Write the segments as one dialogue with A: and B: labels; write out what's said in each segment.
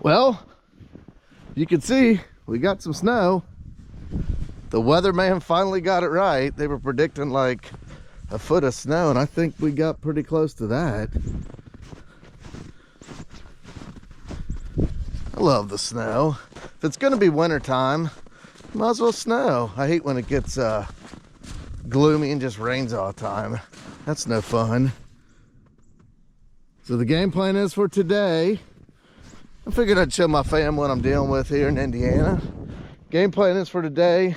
A: Well, you can see we got some snow. The weatherman finally got it right. They were predicting like a foot of snow, and I think we got pretty close to that. I love the snow. If it's gonna be winter time, might as well snow. I hate when it gets gloomy and just rains all the time. That's no fun. So the game plan is for today, I figured I'd show my fam what I'm dealing with here in Indiana. Game plan is for today,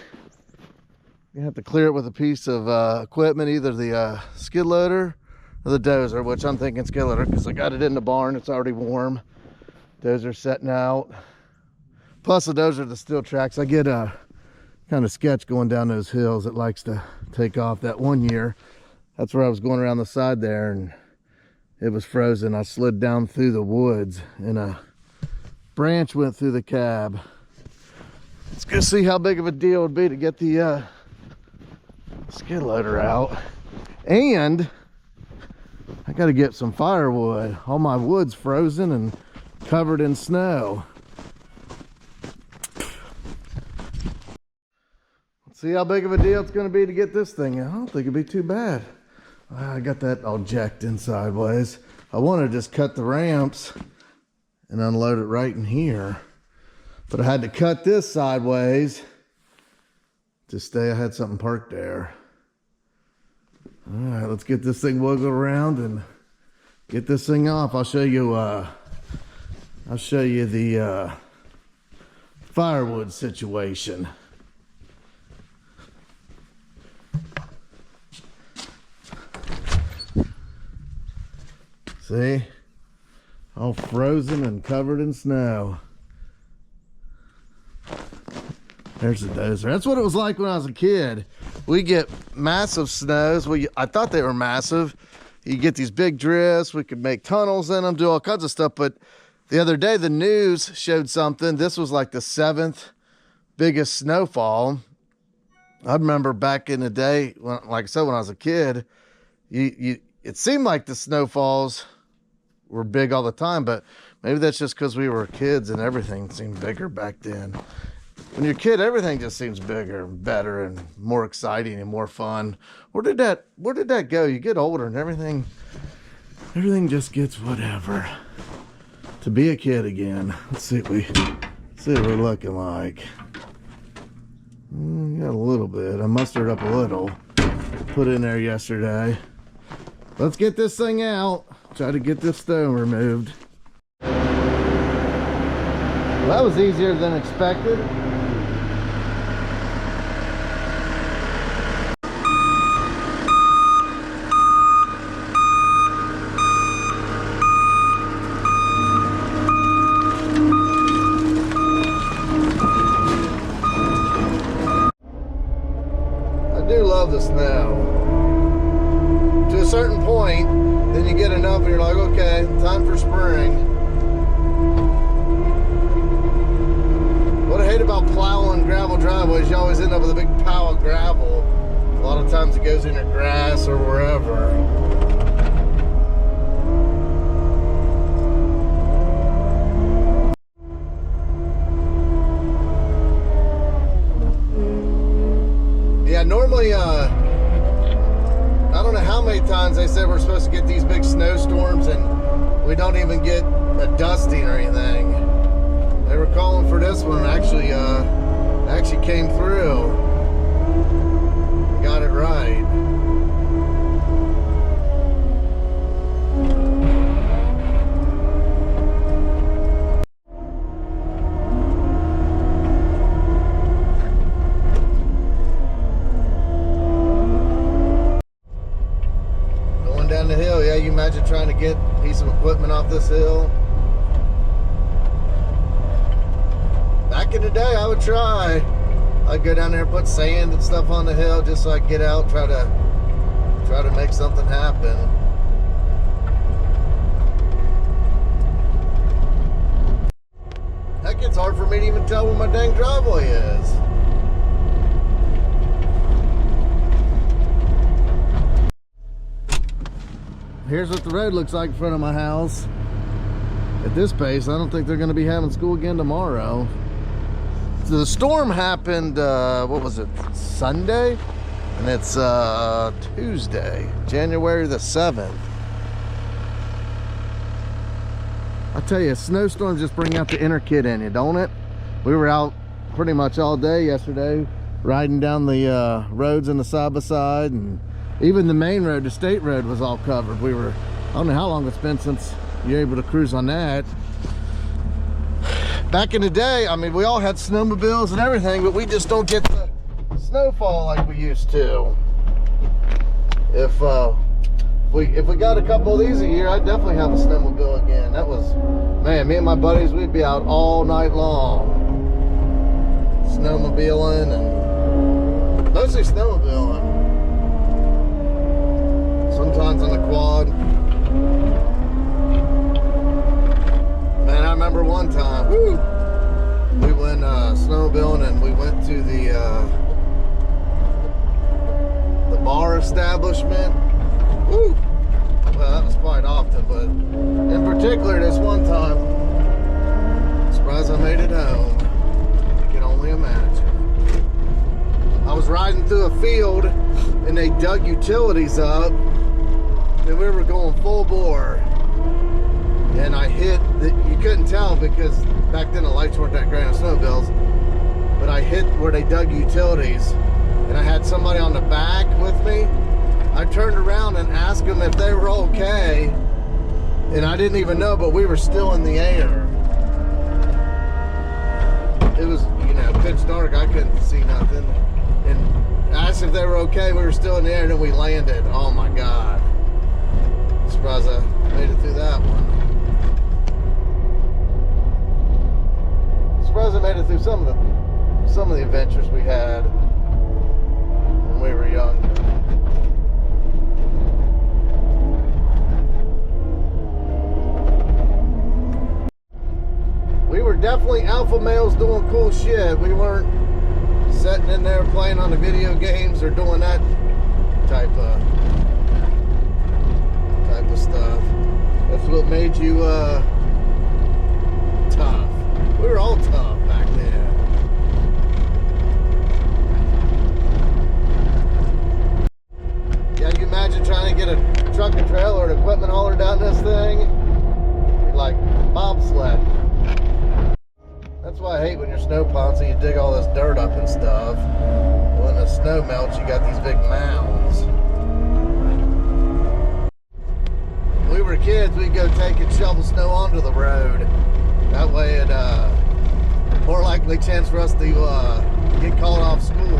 A: you have to clear it with a piece of equipment, either the skid loader or the dozer, which I'm thinking skid loader because I got it in the barn. It's already warm. Dozer setting out. Plus the dozer, the steel tracks. I get a kind of sketch going down those hills. It likes to take off. That one year, that's where I was going around the side there and it was frozen. I slid down through the woods and a branch went through the cab. Let's go see how big of a deal it would be to get the skid loader out. And I got to get some firewood. All my wood's frozen and covered in snow. Let's see how big of a deal it's going to be to get this thing out. I don't think it'd be too bad. I got that all jacked in sideways. I want to just cut the ramps and unload it right in here. But I had to cut this sideways to stay. I had something parked there. All right, let's get this thing wiggled around and get this thing off. I'll show you the firewood situation. See? All frozen and covered in snow. There's the dozer. That's what it was like when I was a kid. We get massive snows. I thought they were massive. You get these big drifts. We could make tunnels in them, do all kinds of stuff. But the other day, the news showed something. This was like the 7th biggest snowfall. I remember back in the day, like I said, when I was a kid, it seemed like the snowfalls were big all the time, but maybe that's just because we were kids and everything seemed bigger back then. When you're a kid, everything just seems bigger and better and more exciting and more fun. Where did that go? You get older and everything just gets whatever. To be a kid again. Let's see what we're looking like. Got a little bit. I mustered up a little. Put in there yesterday. Let's get this thing out. Try to get this stone removed. Well, that was easier than expected. I do love the snow. To a certain point, then you get enough and you're like, okay, time for spring. What I hate about plowing gravel driveways, you always end up with a big pile of gravel. A lot of times it goes in your grass or wherever. Yeah, normally, I don't know how many times they said we're supposed to get these big snowstorms and we don't even get a dusting or anything. They were calling for this one and actually came through. Got it right. Down the hill, yeah, you imagine trying to get a piece of equipment off this hill. Back in the day, I would try. I'd go down there and put sand and stuff on the hill just so I could get out, try to make something happen. Heck, it's hard for me to even tell where my dang driveway is. Here's what the road looks like in front of my house. At this pace, I don't think they're going to be having school again tomorrow. So the storm happened, what was it, Sunday? And it's Tuesday, January the 7th. I tell you, snowstorms just bring out the inner kid in you, don't it? We were out pretty much all day yesterday, riding down the roads in the side by side, and even the main road, the state road, was all covered. I don't know how long it's been since you're able to cruise on that. Back in the day, I mean, we all had snowmobiles and everything, but we just don't get the snowfall like we used to. If we got a couple of these a year, I'd definitely have a snowmobile again. That was, man, me and my buddies, we'd be out all night long, snowmobiling, and mostly snowmobiling. Sometimes on the quad. Man, I remember one time, woo, we went snowmobiling, and we went to the bar establishment. Woo! Well, that was quite often, but in particular this one time, I'm surprised I made it home. You can only imagine. I was riding through a field, and they dug utilities up, and we were going full bore. And I hit, you couldn't tell because back then the lights weren't that great on snowmobiles, but I hit where they dug utilities, and I had somebody on the back with me. I turned around and asked them if they were okay, and I didn't even know, but we were still in the air. It was, you know, pitch dark, I couldn't see nothing, and I asked if they were okay. We were still in the air, and then we landed. Oh my God. Surprised I made it through that one. Surprised I made it through some of the adventures we had when we were young. We were definitely alpha males doing cool shit. We weren't sitting in there playing on the video games or doing that type of stuff. That's what made you tough. We were all tough back then. Yeah, you imagine trying to get a truck and trailer and equipment hauler down this thing? You're like bobsled. That's why I hate when you're snow plowing, so you dig all this dirt up and stuff. When the snow melts, you got these big mounds. When we were kids, we'd go take and shovel snow onto the road. That way it more likely chance for us to get called off school.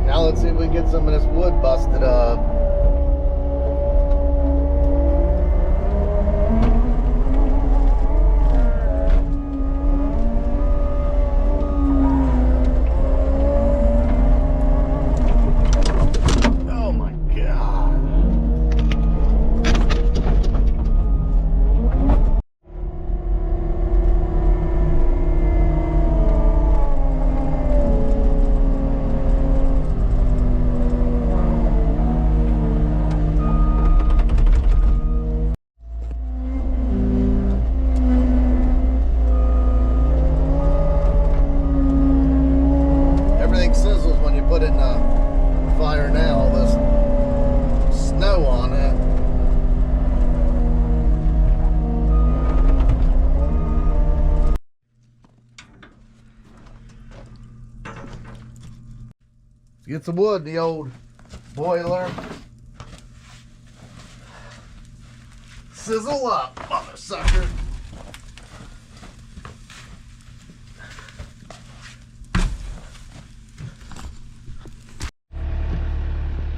A: Now let's see if we can get some of this wood busted up. Get some wood in the old boiler. Sizzle up, mother sucker.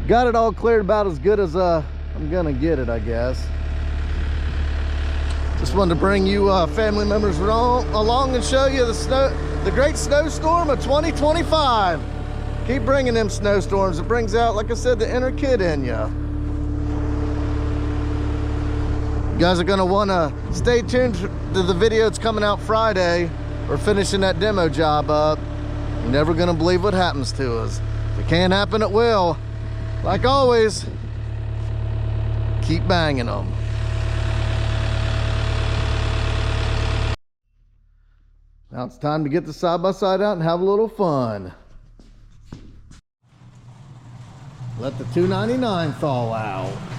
A: Got it all cleared about as good as I'm gonna get it, I guess. Just wanted to bring you family members along and show you the great snowstorm of 2025. Keep bringing them snowstorms. It brings out, like I said, the inner kid in you. You guys are gonna wanna stay tuned to the video that's coming out Friday. We're finishing that demo job up. You're never gonna believe what happens to us. If it can't happen, it will. Like always, keep banging them. Now it's time to get the side-by-side out and have a little fun. Let the 299 thaw out.